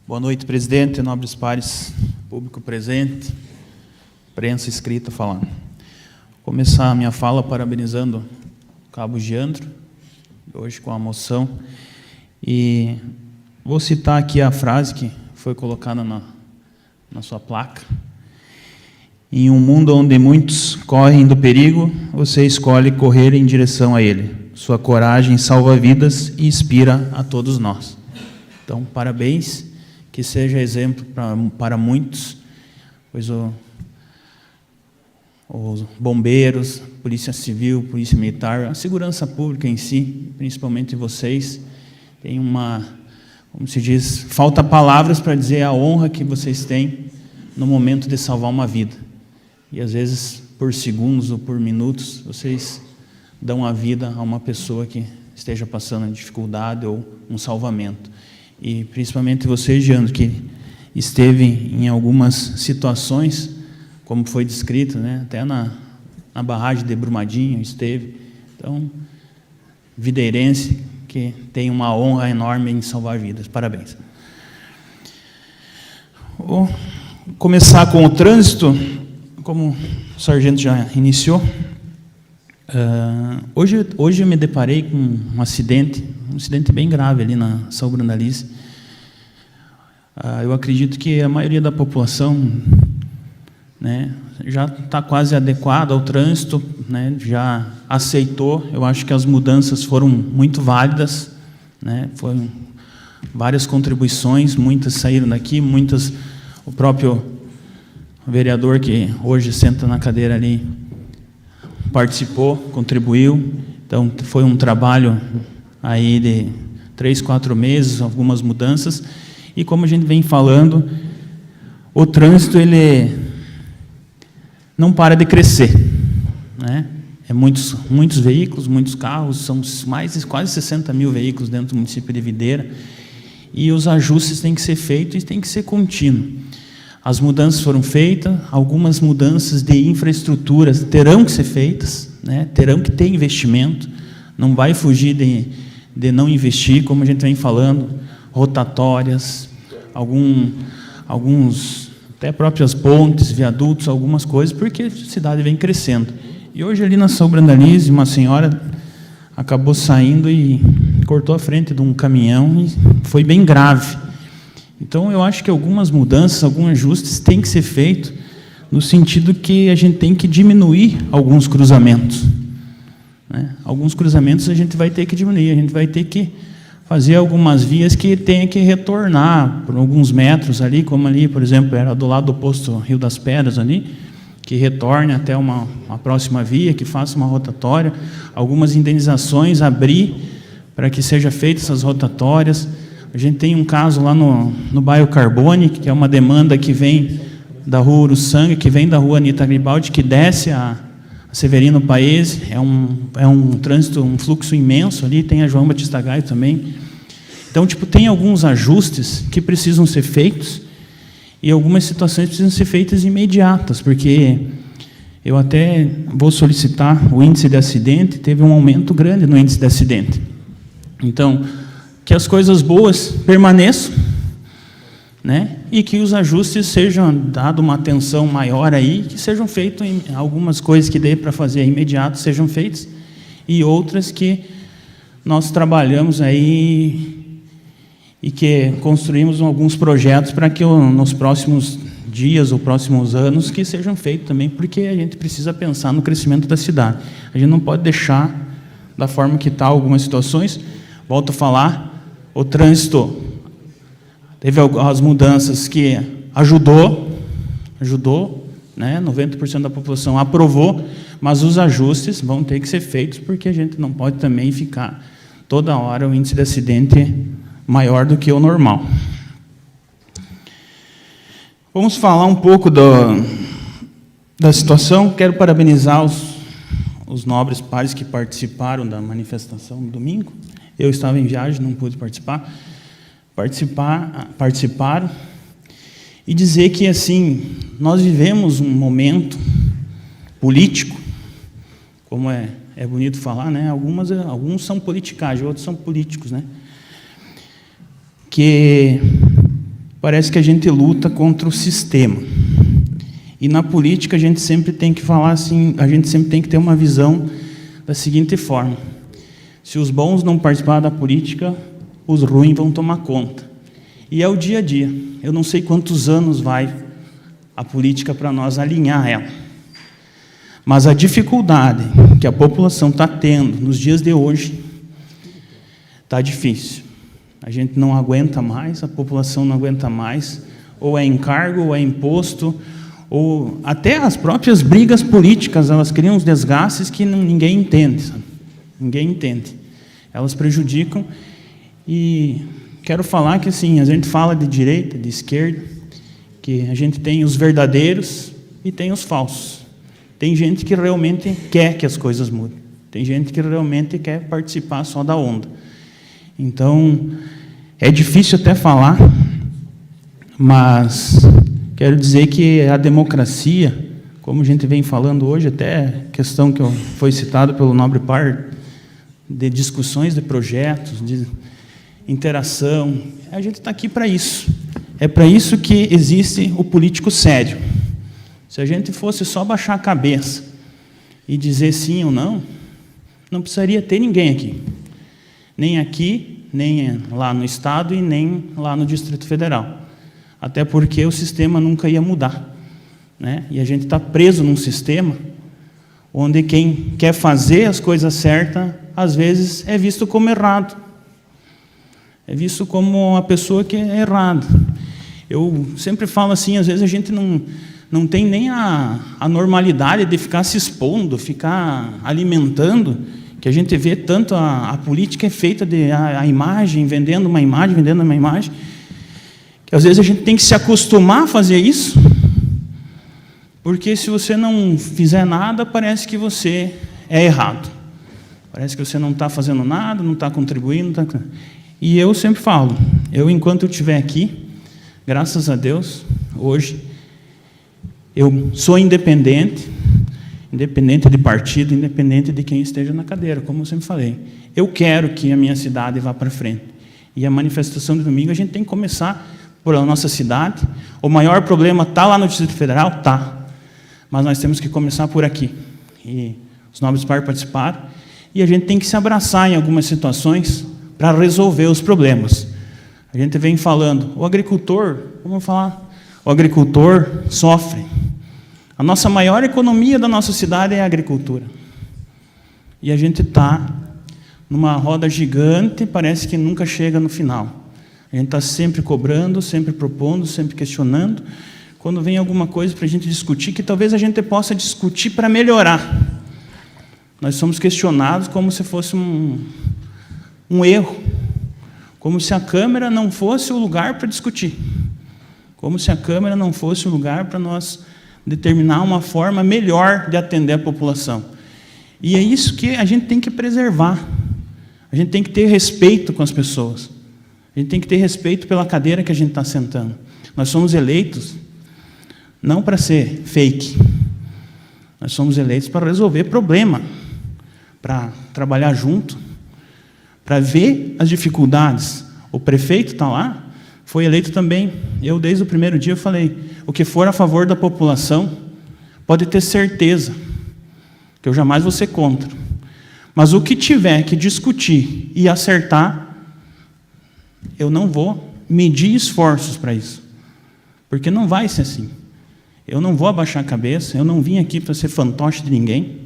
Boa noite, presidente, nobres pares, público presente, imprensa escrita falando. Vou começar a minha fala parabenizando o cabo Giandro, hoje com a moção, e vou citar aqui a frase que foi colocada na sua placa. Em um mundo onde muitos correm do perigo, você escolhe correr em direção a ele. Sua coragem salva vidas e inspira a todos nós. Então, parabéns, que seja exemplo para muitos, pois os bombeiros, polícia civil, polícia militar, a segurança pública em si, principalmente vocês, tem como se diz, falta palavras para dizer a honra que vocês têm no momento de salvar uma vida. E às vezes, por segundos ou por minutos, vocês dão a vida a uma pessoa que esteja passando dificuldade ou um salvamento. E principalmente você, Giandro, que esteve em algumas situações, como foi descrito, né? Até na barragem de Brumadinho esteve. Então, videirense, que tem uma honra enorme em salvar vidas. Parabéns. Vou começar com o trânsito, como o sargento já iniciou. Hoje eu me deparei com um acidente bem grave ali na São Brandalize. Eu acredito que a maioria da população, né, já está quase adequada ao trânsito, né, já aceitou. Eu acho que as mudanças foram muito válidas, né, foram várias contribuições, muitas saíram daqui, muitas o próprio vereador que hoje senta na cadeira ali participou, contribuiu. Então foi um trabalho aí de 3, 4 meses, algumas mudanças, e como a gente vem falando, o trânsito ele não para de crescer, né? É muitos veículos, muitos carros, são quase 60 mil veículos dentro do município de Videira, e os ajustes têm que ser feitos e têm que ser contínuos. As mudanças foram feitas, algumas mudanças de infraestrutura terão que ser feitas, né? Terão que ter investimento, não vai fugir de não investir, como a gente vem falando, rotatórias, alguns até próprias pontes, viadutos, algumas coisas, porque a cidade vem crescendo. E hoje ali na São Brandalize, uma senhora acabou saindo e cortou a frente de um caminhão e foi bem grave. Então, eu acho que algumas mudanças, alguns ajustes têm que ser feitos no sentido que a gente tem que diminuir alguns cruzamentos, né? Alguns cruzamentos a gente vai ter que diminuir, a gente vai ter que fazer algumas vias que tenha que retornar por alguns metros ali, como ali, por exemplo, era do lado do posto Rio das Pedras ali, que retorne até uma próxima via, que faça uma rotatória, algumas indenizações, abrir para que sejam feitas essas rotatórias. A gente tem um caso lá no bairro Carbone, que é uma demanda que vem da rua Uruçanga, que vem da rua Anita Gribaldi, que desce a Severino Paese, é um trânsito, um fluxo imenso ali, tem a João Batista Gaio também. Então, tem alguns ajustes que precisam ser feitos e algumas situações precisam ser feitas imediatas, porque eu até vou solicitar o índice de acidente, teve um aumento grande no índice de acidente. Então, que as coisas boas permaneçam, né? E que os ajustes sejam dado uma atenção maior aí, que sejam feitos algumas coisas que dê para fazer imediato sejam feitas e outras que nós trabalhamos aí e que construímos alguns projetos para que nos próximos dias ou próximos anos que sejam feitos também, porque a gente precisa pensar no crescimento da cidade. A gente não pode deixar da forma que está algumas situações. Volto a falar, o trânsito teve algumas mudanças que ajudou, né? 90% da população aprovou, mas os ajustes vão ter que ser feitos, porque a gente não pode também ficar toda hora o índice de acidente maior do que o normal. Vamos falar um pouco da situação. Quero parabenizar os nobres pares que participaram da manifestação no domingo. Eu estava em viagem, não pude participar. Participaram e dizer que, assim, nós vivemos um momento político, como é bonito falar, né? Alguns são politicagem, outros são políticos, né? Que parece que a gente luta contra o sistema. E na política a gente sempre tem que falar assim, a gente sempre tem que ter uma visão da seguinte forma: se os bons não participar da política, os ruins vão tomar conta. E é o dia a dia. Eu não sei quantos anos vai a política para nós alinhar ela. Mas a dificuldade que a população está tendo nos dias de hoje está difícil. A gente não aguenta mais, a população não aguenta mais, ou é encargo, ou é imposto, ou até as próprias brigas políticas, elas criam uns desgastes que ninguém entende, sabe? Ninguém entende. Elas prejudicam. E quero falar que, assim, a gente fala de direita, de esquerda, que a gente tem os verdadeiros e tem os falsos. Tem gente que realmente quer que as coisas mudem. Tem gente que realmente quer participar só da onda. Então, é difícil até falar, mas quero dizer que a democracia, como a gente vem falando hoje, até questão que foi citada pelo nobre par, de discussões de projetos, de interação, a gente está aqui para isso. É para isso que existe o político sério. Se a gente fosse só baixar a cabeça e dizer sim ou não, não precisaria ter ninguém aqui. Nem aqui, nem lá no Estado e nem lá no Distrito Federal. Até porque o sistema nunca ia mudar, né? E a gente está preso num sistema onde quem quer fazer as coisas certas, às vezes, é visto como errado. É visto como uma pessoa que é errada. Eu sempre falo assim, às vezes a gente não tem nem a normalidade de ficar se expondo, ficar alimentando, que a gente vê tanto a política é feita de a imagem, vendendo uma imagem, que às vezes a gente tem que se acostumar a fazer isso, porque se você não fizer nada, parece que você é errado. Parece que você não está fazendo nada, não está contribuindo. E eu sempre falo, enquanto eu estiver aqui, graças a Deus, hoje, eu sou independente de partido, independente de quem esteja na cadeira, como eu sempre falei. Eu quero que a minha cidade vá para frente. E a manifestação de domingo, a gente tem que começar por a nossa cidade. O maior problema está lá no Distrito Federal? Está. Mas nós temos que começar por aqui. E os nobres pares participaram. E a gente tem que se abraçar em algumas situações para resolver os problemas. A gente vem falando, o agricultor, vamos falar, o agricultor sofre. A nossa maior economia da nossa cidade é a agricultura. E a gente está numa roda gigante, parece que nunca chega no final. A gente está sempre cobrando, sempre propondo, sempre questionando. Quando vem alguma coisa para a gente discutir, que talvez a gente possa discutir para melhorar. Nós somos questionados como se fosse um erro. Como se a Câmara não fosse o lugar para discutir. Como se a Câmara não fosse o lugar para nós determinar uma forma melhor de atender a população. E é isso que a gente tem que preservar. A gente tem que ter respeito com as pessoas. A gente tem que ter respeito pela cadeira que a gente está sentando. Nós somos eleitos não para ser fake. Nós somos eleitos para resolver problema, para trabalhar junto, para ver as dificuldades. O prefeito está lá, foi eleito também. Eu, desde o primeiro dia, eu falei, o que for a favor da população, pode ter certeza que eu jamais vou ser contra. Mas o que tiver que discutir e acertar, eu não vou medir esforços para isso. Porque não vai ser assim. Eu não vou abaixar a cabeça, eu não vim aqui para ser fantoche de ninguém,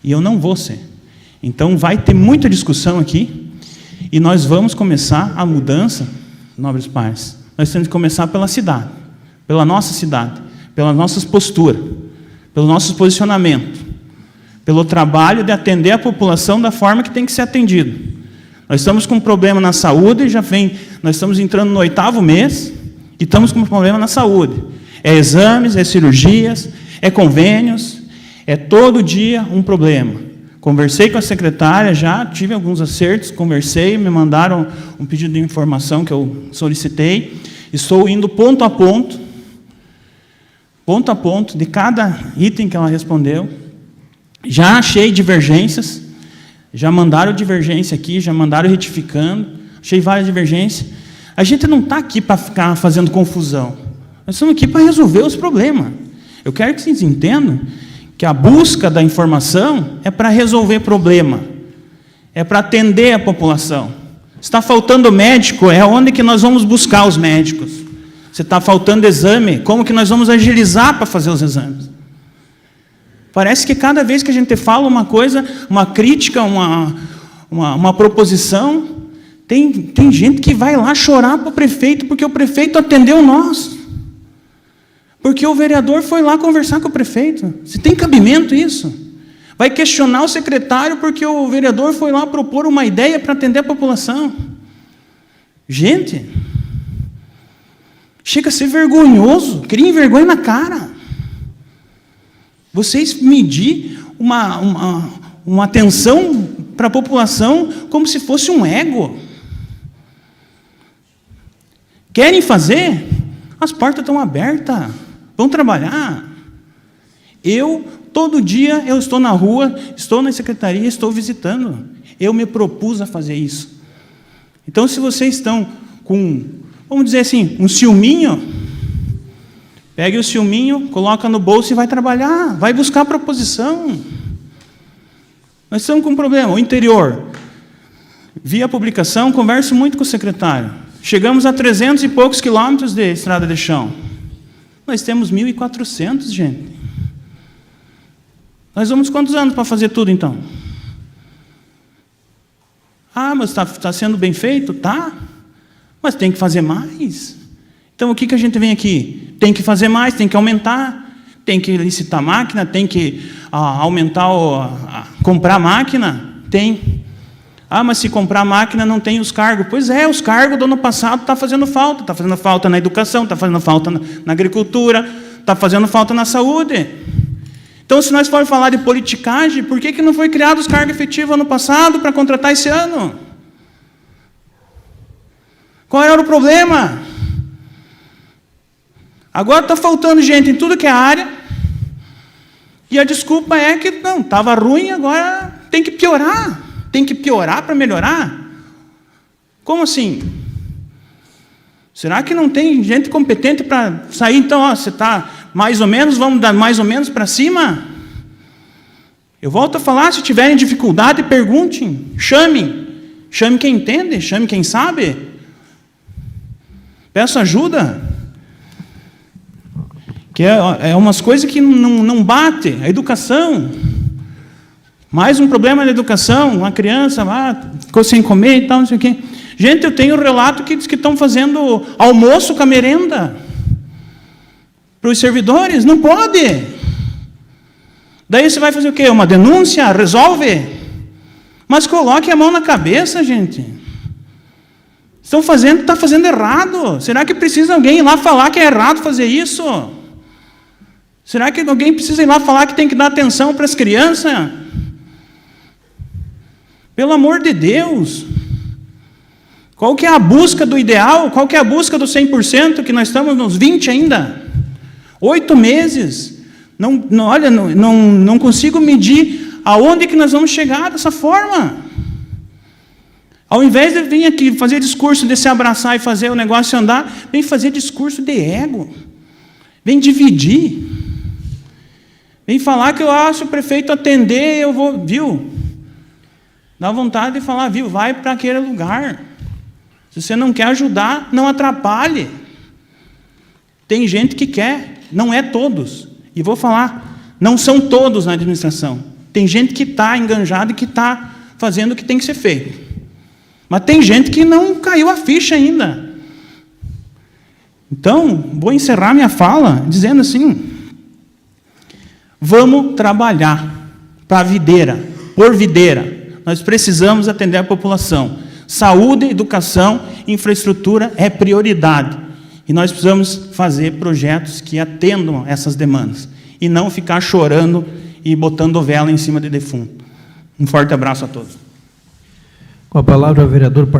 e eu não vou ser. Então, vai ter muita discussão aqui, e nós vamos começar a mudança, nobres pares. Nós temos que começar pela cidade, pela nossa cidade, pelas nossas posturas, pelo nosso posicionamento, pelo trabalho de atender a população da forma que tem que ser atendido. Nós estamos com um problema na saúde, nós estamos entrando no 8º mês, e estamos com um problema na saúde. É exames, é cirurgias, é convênios, é todo dia um problema. Conversei com a secretária, já tive alguns acertos, conversei, me mandaram um pedido de informação que eu solicitei. Estou indo ponto a ponto de cada item que ela respondeu. Já achei divergências, já mandaram divergência aqui, já mandaram retificando, achei várias divergências. A gente não está aqui para ficar fazendo confusão. Nós estamos aqui para resolver os problemas. Eu quero que vocês entendam que a busca da informação é para resolver problema, é para atender a população. Se está faltando médico, é onde que nós vamos buscar os médicos. Se está faltando exame, como que nós vamos agilizar para fazer os exames? Parece que cada vez que a gente fala uma coisa, uma crítica, uma proposição, tem gente que vai lá chorar para o prefeito, porque o prefeito atendeu nós. Porque o vereador foi lá conversar com o prefeito. Se tem cabimento isso? Vai questionar o secretário porque o vereador foi lá propor uma ideia para atender a população. Gente, chega a ser vergonhoso, criem vergonha na cara. Vocês medir uma atenção para a população como se fosse um ego. Querem fazer? As portas estão abertas. Vão trabalhar. Todo dia, eu estou na rua, estou na secretaria, estou visitando. Eu me propus a fazer isso. Então, se vocês estão com, vamos dizer assim, um ciúminho, pegue o ciúminho, coloca no bolso e vai trabalhar, vai buscar a proposição. Nós estamos com um problema. O interior, vi a publicação, converso muito com o secretário. Chegamos a 300 e poucos quilômetros de estrada de chão. Nós temos 1.400, gente. Nós vamos quantos anos para fazer tudo, então? Ah, mas está sendo bem feito? Tá. Mas tem que fazer mais. Então, o que a gente vem aqui? Tem que fazer mais, tem que aumentar, tem que licitar máquina, tem que aumentar, comprar máquina? Tem. Ah, mas se comprar máquina não tem os cargos. Pois é, os cargos do ano passado estão fazendo falta. Está fazendo falta na educação, está fazendo falta na agricultura, está fazendo falta na saúde. Então, se nós formos falar de politicagem, por que não foi criado os cargos efetivos ano passado para contratar esse ano? Qual era o problema? Agora está faltando gente em tudo que é área, e a desculpa é que não, estava ruim, agora tem que piorar. Tem que piorar para melhorar? Como assim? Será que não tem gente competente para sair? Então, você está mais ou menos, vamos dar mais ou menos para cima? Eu volto a falar, se tiverem dificuldade, perguntem, chamem. Chame quem entende, chame quem sabe. Peço ajuda. Que é umas coisas que não bate. A educação. Mais um problema na educação, uma criança ficou sem comer e tal, não sei o quê. Gente, eu tenho um relato que diz que estão fazendo almoço com a merenda para os servidores. Não pode. Daí você vai fazer o quê? Uma denúncia? Resolve? Mas coloque a mão na cabeça, gente. Está fazendo errado. Será que precisa alguém ir lá falar que é errado fazer isso? Será que alguém precisa ir lá falar que tem que dar atenção para as crianças? Pelo amor de Deus. Qual que é a busca do ideal? Qual que é a busca do 100%, que nós estamos nos 20 ainda? 8 meses. Não consigo medir aonde que nós vamos chegar dessa forma. Ao invés de vir aqui fazer discurso de se abraçar e fazer o negócio andar, vem fazer discurso de ego. Vem dividir. Vem falar que se o prefeito atender, eu vou... Viu? Dá vontade de falar, viu? Vai para aquele lugar. Se você não quer ajudar, não atrapalhe. Tem gente que quer, não é todos. E vou falar, não são todos na administração. Tem gente que está enganjada e que está fazendo o que tem que ser feito. Mas tem gente que não caiu a ficha ainda. Então, vou encerrar minha fala dizendo assim, vamos trabalhar para a videira, por videira. Nós precisamos atender a população. Saúde, educação, infraestrutura é prioridade. E nós precisamos fazer projetos que atendam essas demandas. E não ficar chorando e botando vela em cima de defunto. Um forte abraço a todos. Com a palavra, o vereador